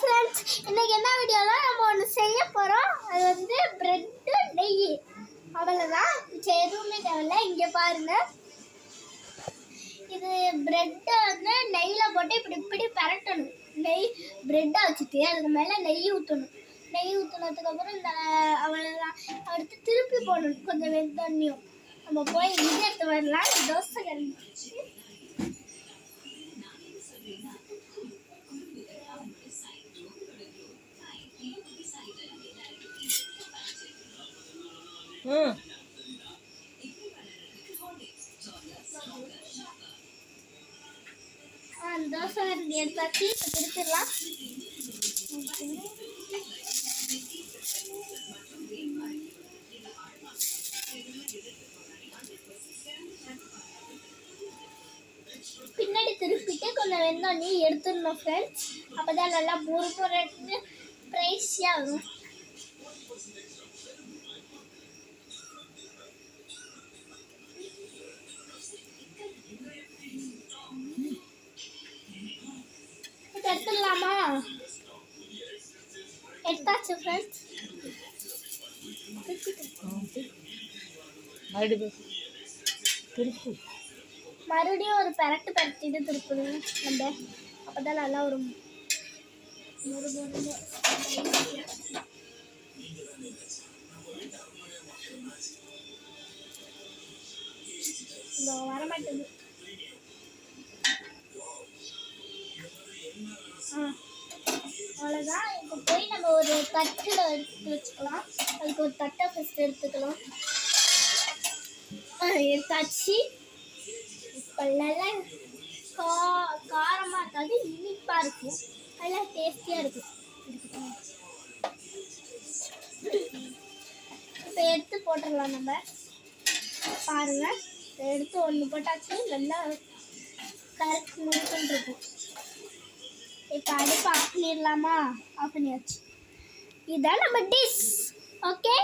Friends, இன்னைக்கு என்ன வீடியோவில் நம்ம ஒன்று செய்ய போகிறோம். அது வந்து ப்ரெட்டு நெய், அவ்வளோதான். எதுவுமே தேவையில்லை. இங்கே பாருங்கள், இது ப்ரெட்டை வந்து நெய்யில் போட்டு இப்படி இப்படி பரட்டணும். நெய் ப்ரெட்டை வச்சுட்டு அதுக்கு மேலே நெய் ஊற்றணும். நெய் ஊற்றினதுக்கப்புறம் இந்த அவ்வளோதான். அடுத்து திருப்பி போடணும் கொஞ்சம் வெந்தண்ணியும். நம்ம போய் இது எடுத்து வரலாம். தோசை கழிச்சு தோசை எடுத்தாச்சு. இப்போ திருப்பிடலாம். பின்னாடி திருப்பிட்டு கொஞ்சம் வெந்தோடனே எடுத்துடணும் ஃப்ரெண்ட்ஸ். அப்போ தான் நல்லா பொறு பொறுத்து ப்ரைஸியாக வரும். எடுத்துடலாமா? எடுத்தாச்சு ஃப்ரெண்ட்ஸ். மறுபடியும் ஒரு பரட்டிட்டு திருப்பணும் நம்ம. அப்போதான் நல்லா ஒரு வரமாட்டேங்குது. அவ்வளோதான். இப்போ போய் நம்ம ஒரு தட்டில் எடுத்து வச்சுக்கலாம். அதுக்கு ஒரு தட்டை ஃபஸ்ட்டு எடுத்துக்கலாம். எடுத்தாச்சு. இப்போ நல்லா காரமாக இருக்காது, இனிப்பாக இருக்கும். நல்லா டேஸ்டியாக இருக்கும். இப்போ எடுத்து போட்டுடலாம் நம்ம. பாருங்கள், எடுத்து ஒன்று போட்டாச்சு. நல்லா கரெக்ட் முழுக்கன்னு இருக்கும். இப்போ அடுப்பு ஆஃப் பண்ணிடலாமா? ஆஃப் பண்ணியாச்சு. இதான் நம்ம டிஷ். ஓகே.